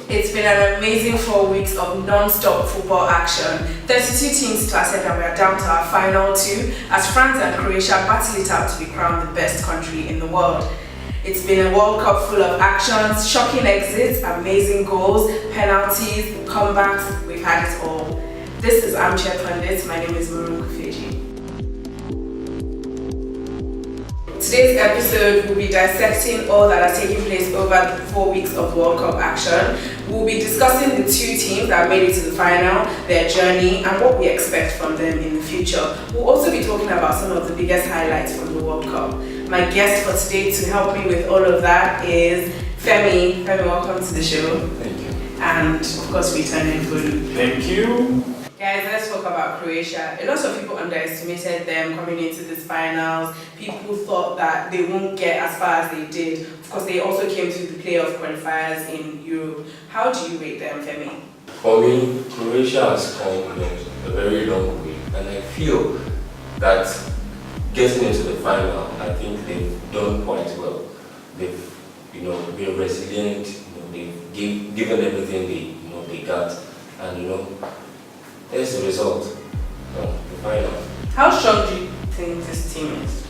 It's been an amazing 4 weeks of non-stop football action. 32 teams clashed and we are down to our final two as France and Croatia battle it out to be crowned the best country in the world. It's been a World Cup full of actions, shocking exits, amazing goals, penalties, comebacks, we've had it all. This is Armchair Pundit, my name is Murun Kufeji. Today's episode will be dissecting all that has taken place over the 4 weeks of World Cup action. We'll be discussing the two teams that made it to the final, their journey, and what we expect from them in the future. We'll also be talking about some of the biggest highlights from the World Cup. My guest for today to help me with all of that is Femi. Femi, welcome to the show. Thank you. And of course, returning Fulu. Thank you. Guys, let's talk about Croatia. A lot of people underestimated them coming into these finals. People thought that they won't get as far as they did. Of course, they also came to the playoff qualifiers in Europe. How do you rate them, Femi? For me, Croatia has come a very long way, and I feel that getting into the final, I think they've done quite well. They've, been resilient. They've given everything they got, and there's the result. The final. How strong do you think this team is?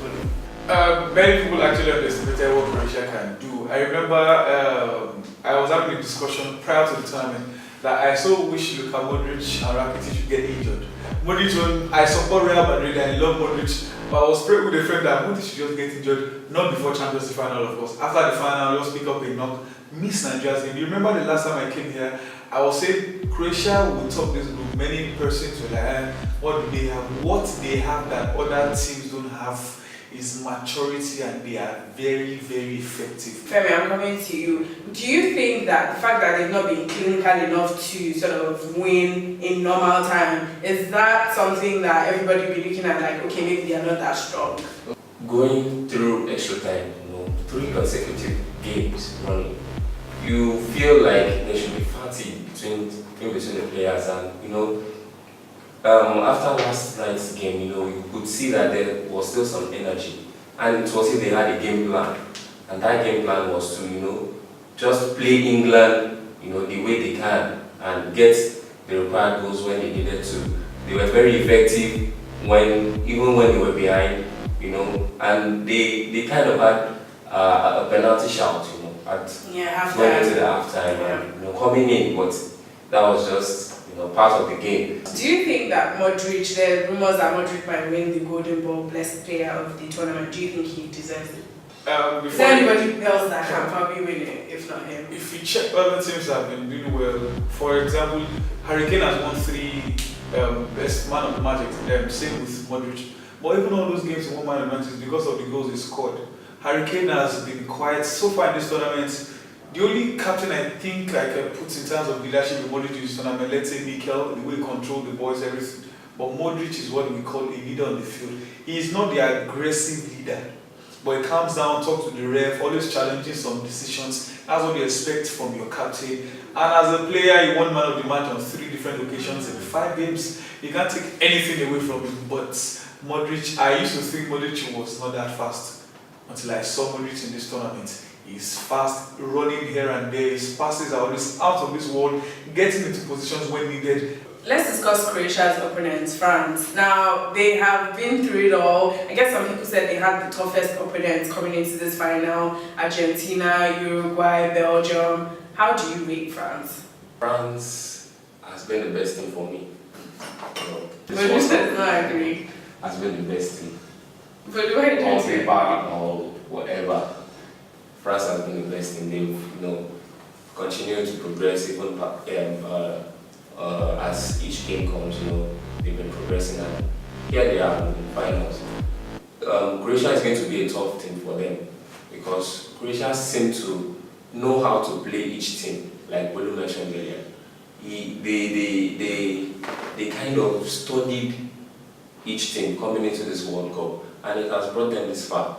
Many people actually underestimated what Croatia can do. I remember I was having a discussion prior to the tournament that I so wish Luka Modric and Rakitic should get injured. Modric, I support Real Madrid and I love Modric, but I was praying with a friend that Modric should just get injured, not before Champions League final, of course. After the final, just pick up a knock, miss Nigeria's game. You remember the last time I came here, I was saying Croatia will top this group. Many persons were like, what do they have? What they have that other teams don't have is maturity, and they are very, very effective. Femi, I'm coming to you. Do you think that the fact that they've not been clinical enough to sort of win in normal time, is that something that everybody will be looking at like, okay, maybe they are not that strong? Going through extra time, 3 consecutive games running, you feel like there should be fatigue between the players, and after last night's game, you could see that there was still some energy, and it was if they had a game plan, and that game plan was to just play England the way they can and get the required goals when they needed to. They were very effective even when they were behind, and they kind of had a penalty shout at going into the halftime, and coming in, but that was just part of the game. Do you think that Modric, there are rumors that Modric might win the Golden Ball Blessed Player of the tournament? Do you think he deserves it? Is there anybody else that can probably win it, if not him? If you check other teams that have been doing well, for example, Harry Kane has won 3 best man of the match, same with Modric. But even all those games he won man of the match is because of the goals he scored. Harry Kane has been quiet so far in this tournament. The only captain I think I can put in terms of leadership in Modric is tournament, let's say Mikel, the way he controls the boys, everything. But Modric is what we call a leader on the field. He is not the aggressive leader, but he calms down, talks to the ref, always challenging some decisions. That's what you expect from your captain. And as a player, he won man of the match on 3 different occasions in 5 games. You can't take anything away from him. But Modric, I used to think Modric was not that fast until I saw Modric in this tournament. He's fast, running here and there. His passes are always out of this world, getting into positions when needed. Let's discuss Croatia's opponents, France. Now, they have been through it all. I guess some people said they had the toughest opponents coming into this final. Argentina, Uruguay, Belgium. How do you rate France? France has been the best team for me. But you said not agree. Has been the best team. But why do you say? Or whatever. France has been the best team. They've continued to progress even as each game comes. They've been progressing, and here they are in the finals. Croatia is going to be a tough team for them because Croatia seem to know how to play each team, like Bolu mentioned earlier. They kind of studied each team coming into this World Cup, and it has brought them this far.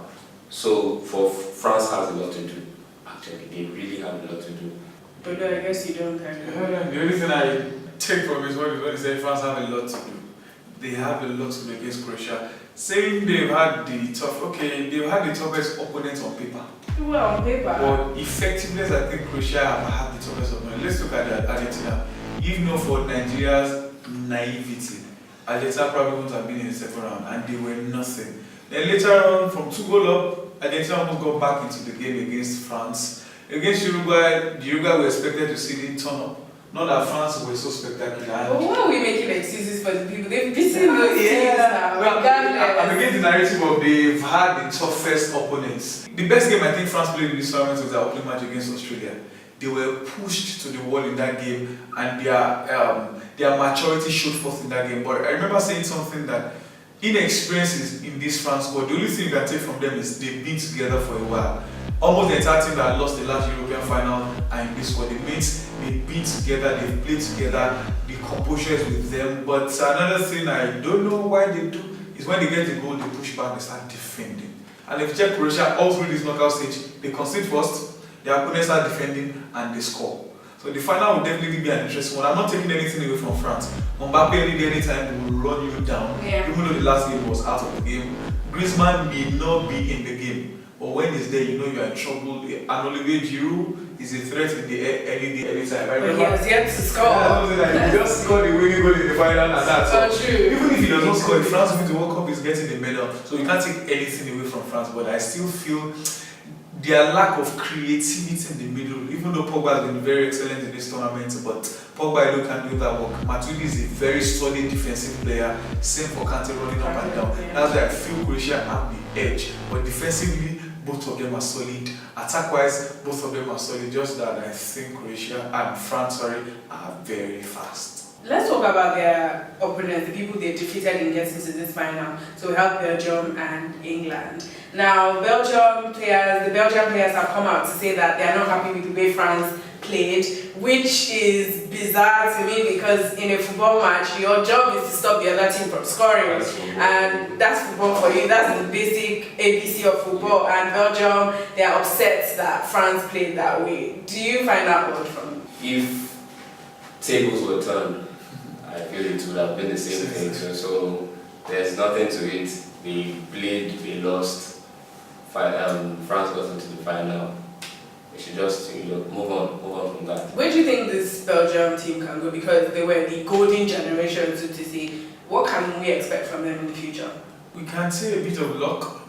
So France has a lot to do. Actually, they really have a lot to do. But I guess you don't agree. The only thing I take from his word is when he said France have a lot to do. they have a lot to do against Croatia. Saying they've had the toughest opponents on paper. Well, on paper. But effectiveness, I think Croatia have had the toughest opponents. Let's look at Argentina. If not for Nigeria's naivety, Argentina probably wouldn't have been in the second round, and they were nothing. Then later on, from 2-goal up, Argentina almost got back into the game against France. Against Uruguay, the Uruguay were expected to see them turn up. Not that France were so spectacular. But why are we making excuses for the people? They've beaten those teams now, regardless. I'm against the narrative of they've had the toughest opponents. The best game I think France played in this tournament was their opening match against Australia. They were pushed to the wall in that game, and their maturity showed forth in that game. But I remember saying something that inexperience in this France squad, the only thing you can take from them is they've been together for a while. Almost the entire team that lost the last European final are in this squad. It means they've been together, they've played together, the composure is with them. But another thing I don't know why they do is when they get the goal, they push back, they start defending. And if you check Croatia all through this knockout stage, they concede first, their opponents are defending, and they score. So the final will definitely be an interesting one. I'm not taking anything away from France. Mbappe anytime will run you down, even though the last game was out of the game. Griezmann may not be in the game. But when he's there, you know you are in trouble. And Olivier Giroud is a threat in the air any day, anytime. But he has yet to score. Yeah, he just scored the winning goal in the final, and that's so true. Even if he does not score, if France wins the World Cup, he's getting the medal. So you can't take anything away from France. But I still feel their lack of creativity in the middle, even though Pogba has been very excellent in this tournament, but Pogba alone can do that work. Matuidi is a very solid defensive player, same for Kante running up and down. That's why I feel Croatia have the edge. But defensively, both of them are solid. Attack-wise, both of them are solid. Just that I think Croatia and France, are very fast. Let's talk about their opponents, the people they defeated in getting to this final. So we have Belgium and England. Now, the Belgian players have come out to say that they are not happy with the way France played, which is bizarre to me because in a football match, your job is to stop the other team from scoring. And that's football for you. That's the basic ABC of football. And Belgium, they are upset that France played that way. Do you find that odd from them? If tables were turned, I feel it would have been the same thing. So there's nothing to it. They played, they lost. France got into the final. We should just move on from that. Where do you think this Belgium team can go? Because they were the golden generation, so to say. What can we expect from them in the future? We can say a bit of luck.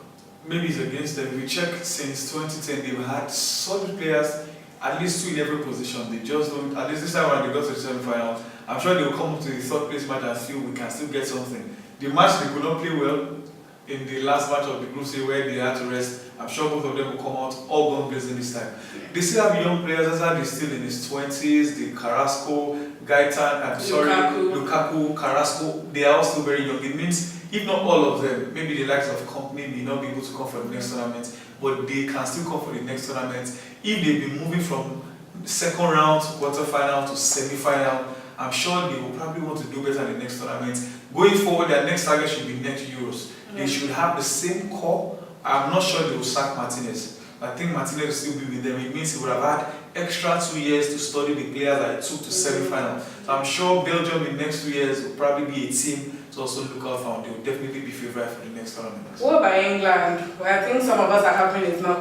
Maybe it's against them. We checked since 2010, they've had solid players, at least two in every position. They just don't, at least this time around they got to the semi-finals. I'm sure they will come up to the third place match and feel we can still get something. The match they could not play well in the last match of the group stage where they had to rest. I'm sure both of them will come out all gone blazing this time. They still have young players. Hazard is still in his 20s. The Carrasco, Lukaku, Carrasco, they are all still very young. It means if not all of them, maybe the likes of company may not be able to come for the next tournament, but they can still come for the next tournament. If they've been moving from second round to quarter-final to semi-final, I'm sure they will probably want to do better in the next tournament. Going forward, their next target should be next Euros. They should have the same core. I'm not sure they will sack Martinez. I think Martinez will still be with them. It means he would have had extra 2 years to study the players that took to semi-final. So I'm sure Belgium in the next 2 years will probably be a team to also look out for. They will definitely be favourite for the next tournament. What about England? Well, I think some of us are happy it's not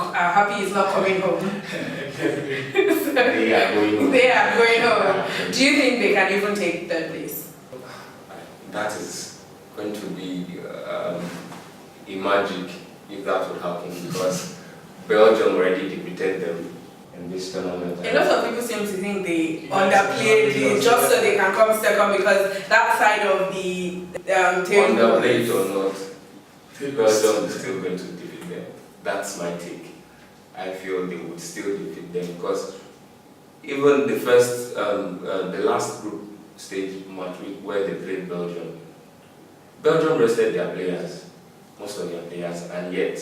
coming home. They are going home. They are going home. Do you think they can even take third place? That is going to be a magic if that would happen, because Belgium already defeated them in this tournament. A lot of people seem to think they underplayed it just so they can come second, because that side of the table. Underplayed or not, Belgium is still going to defeat them. That's my take. I feel they would still defeat them, because even the first, the last group stage match where they played Belgium rested their players, most of their players, and yet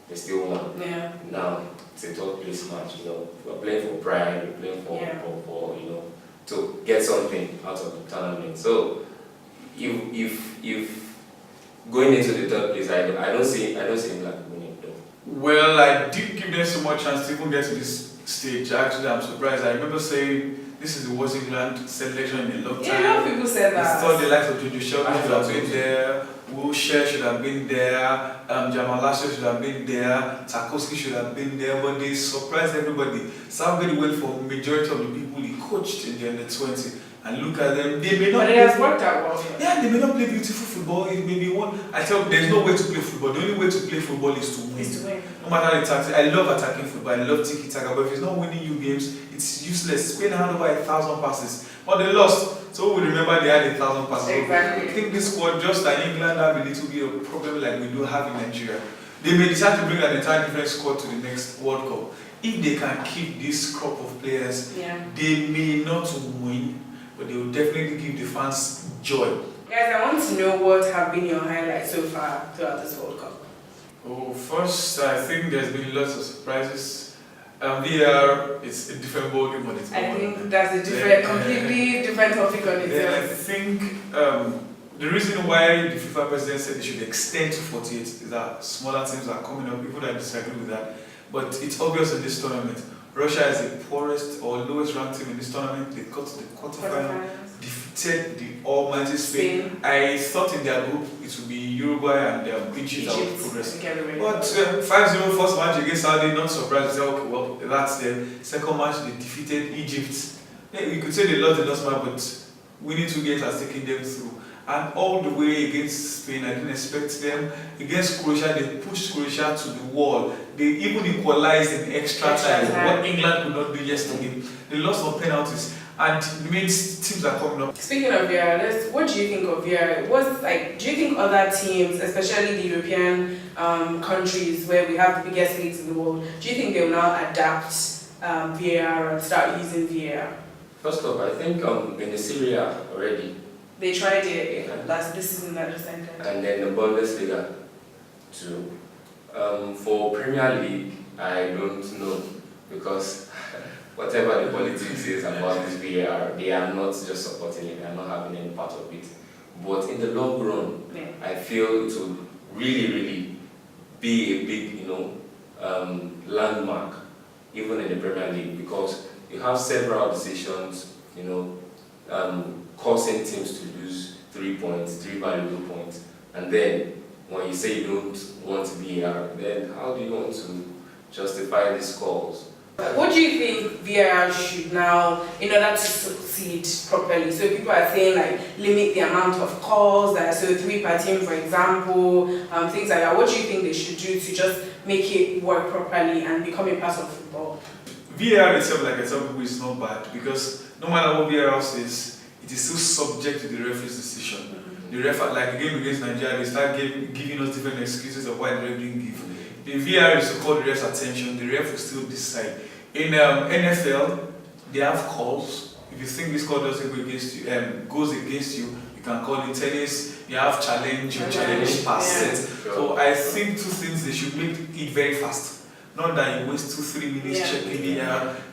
they still won. Yeah. Now it's a third place match. We're playing for pride. We're playing for to get something out of the tournament. So if going into the third place, I don't see England winning though. Well, I did give them so much chance to even get to this stage. Actually, I'm surprised. I remember saying this is the worst England selection in a long time. Yeah, a lot of people said that. It's thought the likes of Jojo Shelby should have been there, Wilshere should have been there, Jamal Lashley should have been there, Tarkowski should have been there, but they surprised everybody. Southgate went for majority of the people he coached in the under-20. And look at them, they may not. But it has worked out well. Yeah, they may not play beautiful football. It may be one. I tell you, there's no way to play football. The only way to play football is to win. Is to win. No matter the tactics. I love attacking football. I love tiki-taka. But if it's not winning you games, it's useless. Spain had over 1,000 passes. But they lost. So we remember they had 1,000 passes. Exactly. I think this squad, just like England, have a little bit of problem like we do have in Nigeria. They may decide to bring an entire different squad to the next World Cup. If they can keep this crop of players, they may not win, but they will definitely give the fans joy. Guys, I want to know what have been your highlights so far throughout this World Cup. Oh, first, I think there's been lots of surprises. VAR is a different ballgame on its own. I think that's a completely different topic on its own. I think the reason why the FIFA president said they should extend to 48 is that smaller teams are coming up, people that disagree with that. But it's obvious in this tournament. Russia is the poorest or lowest ranked team in this tournament. They got to the quarterfinal, defeated the almighty Spain. I thought in their group it would be Uruguay and Egypt that would progress. But 5-0 first match against Saudi, not surprised. Okay, well, that's the second match. They defeated Egypt. Yeah, we could say they lost the last match, but winning 2 games has taken them through. And all the way against Spain, I didn't expect them. Against Croatia, they pushed Croatia to the wall. They even equalized in extra time, what England could not do yesterday. They lost on penalties, and it means teams are coming up. Speaking of VAR, what do you think of VAR? Do you think other teams, especially the European countries where we have the biggest leagues in the world, do you think they will now adapt VAR and start using VAR? First off, I think in the Serie A already. They tried it this season that just ended. And then the Bundesliga too. For Premier League, I don't know, because whatever the politics is about this VAR, they are not just supporting it, they are not having any part of it. But in the long run, I feel it will really be a big, landmark, even in the Premier League, because you have several decisions, causing teams to lose 3 points, 3 valuable points, and then when you say you don't want VAR, then how do you want to justify these calls? What do you think VAR should now, in order to succeed properly? So people are saying limit the amount of calls, so 3 per team, for example, things like that. What do you think they should do to just make it work properly and become a part of football? VAR itself, like I tell people, is not bad, because no matter what VAR says, it is still subject to the referee's decision. The ref, like the game against Nigeria, they start giving us different excuses of why the ref didn't give. The VAR is to call the ref's attention, the ref will still decide. In NFL, they have calls. If you think this call doesn't go against you, goes against you, you can call it. Tennis, you have challenge or challenge pass set. So I think 2 things, they should make it very fast. Not that you waste 2-3 minutes checking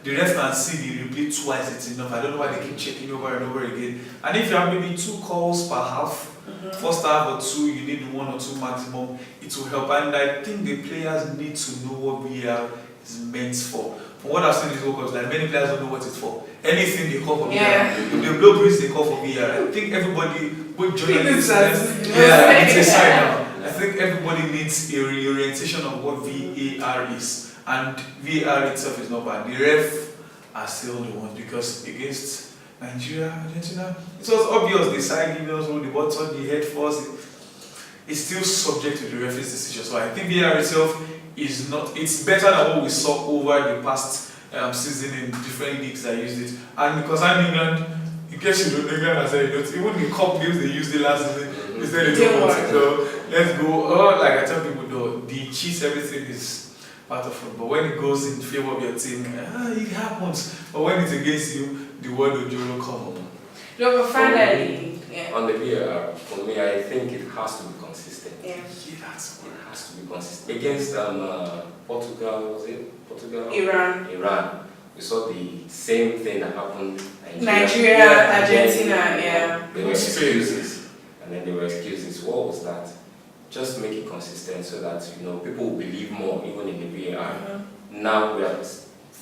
the ref can see the replay twice, it's enough. I don't know why they keep checking over and over again. And if you have maybe 2 calls per half, first half or 2, you need 1 or 2 maximum, it will help. And I think the players need to know what VAR is meant for. From what I've seen in these World Cups, many players don't know what it's for. Anything they call for VAR, if they blow breeze, they call for VAR. I think everybody, both journalists, it's a sign now. I think everybody needs a reorientation of what VAR is, and VAR itself is not bad. The ref are still the ones, because against Nigeria, Argentina, it was obvious the side emails, the button, the head first, it's still subject to the referee's decision. So I think VAR itself is not, it's better than what we saw over the past season in different leagues that used it. And because I'm England, in case you don't know, England has said it, even the cup games they used it last season, they said they don't want it. So let's go. Like I tell people though, the cheats, everything is part of football. When it goes in favor of your team, it happens. But when it's against you, the word of Jolo come. Look, finally, on the VAR, for me, I think it has to be consistent. Yeah, that's good. It has to be consistent. Against Portugal, was it? Portugal? Iran. We saw the same thing that happened Nigeria, Argentina, There were excuses. And then there were excuses. What was that? Just make it consistent so that people will believe more, even in the VAR. Now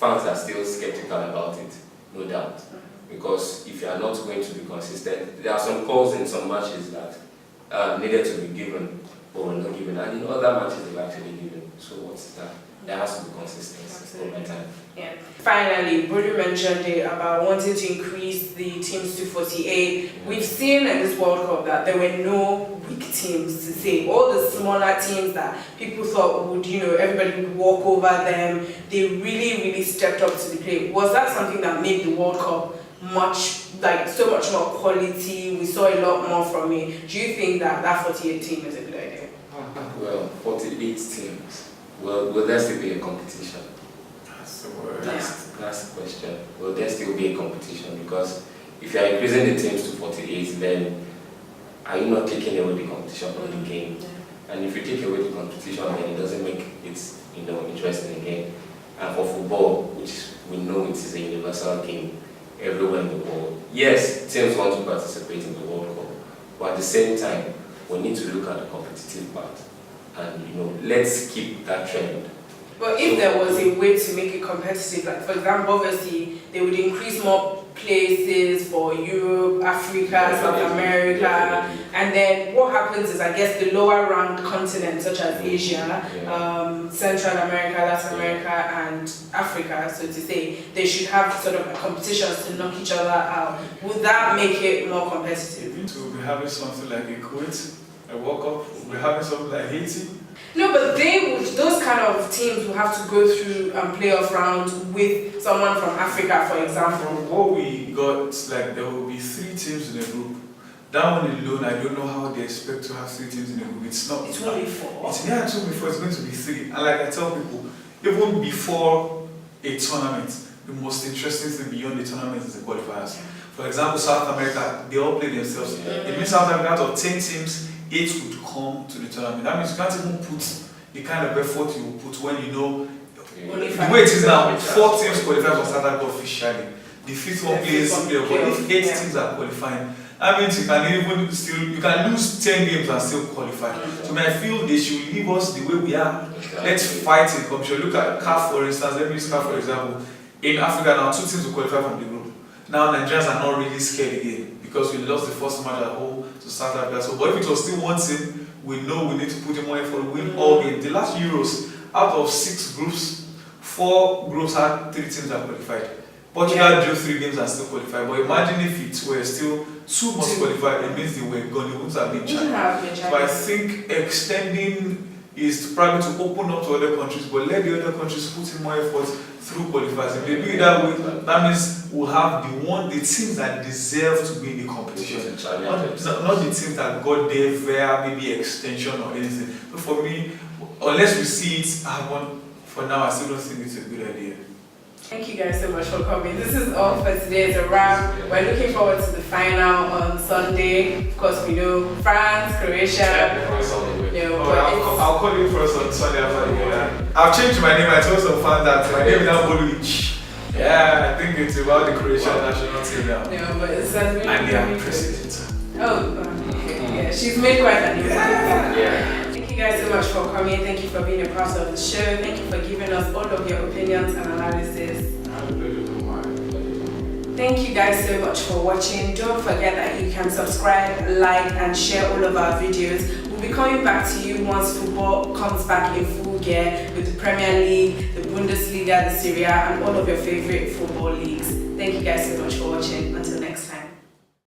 fans are still skeptical about it, no doubt. because if you are not going to be consistent, there are some calls in some matches that needed to be given but were not given, and in other matches they've actually given. So what's that? There has to be consistency over time. Yeah. Finally, Bruno mentioned it about wanting to increase the teams to 48. We've seen in this World Cup that there were no weak teams to say. All the smaller teams that people thought would, everybody would walk over them, they really stepped up to the plate. Was that something that made the World Cup so much more quality? We saw a lot more from it. Do you think that 48 team is a good idea? Well, 48 teams. Will there still be a competition? That's the word. That's the question. Will there still be a competition? Because if you are increasing the teams to 48, then are you not taking away the competition from the game? Yeah. And if you take away the competition, then it doesn't make it interesting again. And for football, which we know it is a universal game everywhere in the world, yes, teams want to participate in the World Cup, but at the same time, we need to look at the competitive part. And let's keep that trend. But if there was a way to make it competitive, like for example, obviously they would increase more places for Europe, Africa, South America, and then what happens is, I guess, the lower ranked continents such as Asia, Central America, Latin America, and Africa, so to say, they should have sort of competitions to knock each other out. Would that make it more competitive? To be having something like a Kuwait, a World Cup, we're having something like Haiti. No, but those kind of teams will have to go through playoff rounds with someone from Africa, for example. From what we got, there will be 3 teams in a group. That one alone, I don't know how they expect to have 3 teams in a group. It's not. It will be 4. It will be 4. It's going to be 3. And like I tell people, even before a tournament, the most interesting thing beyond the tournament is the qualifiers. For example, South America, they all play themselves. It means South America, out of 10 teams, 8 would come to the tournament. That means you can't even put the kind of effort you will put when you know the way it is now. 4 teams qualify for South Africa officially. The 5th one plays playoff. But if 8 teams are qualifying, that means you can lose 10 games and still qualify. So I feel they should leave us the way we are. Let's fight it. Look at CAF, for instance. Let me use CAF for example. In Africa now, 2 teams will qualify from the group. Now Nigerians are not really scared again, because we lost the first match at home to South Africa. So, but if it was still 1 team, we know we need to put in more effort, win all games. The last Euros, out of 6 groups, 4 groups had 3 teams that qualified. Portugal drew 3 games and still qualified. But imagine if it were still 2 must qualify, it means they were gone. It wouldn't have been challenged. But I think extending is probably to open up to other countries, but let the other countries put in more effort through qualifiers. If they do it that way, that means we'll have the teams that deserve to be in the competition. Not the teams that got there via maybe extension or anything. But for me, unless we see it happen, for now I still don't think it's a good idea. Thank you guys so much for coming. This is all for today. It's a wrap. We're looking forward to the final on Sunday. Of course, we know France, Croatia. I'll call you first on Sunday after the game. I've changed my name. I told some fans that my name is now Boluic. Yeah, I think it's about the Croatian national team now. No, but it's really and they are president. Okay. Yeah, she's made quite an impact. Yeah. Thank you guys so much for coming. Thank you for being a part of the show. Thank you for giving us all of your opinions and analysis. Thank you guys so much for watching. Don't forget that you can subscribe, like, and share all of our videos. We'll be coming back to you once football comes back in full gear with the Premier League, the Bundesliga, the Serie A, and all of your favorite football leagues. Thank you guys so much for watching. Until next time.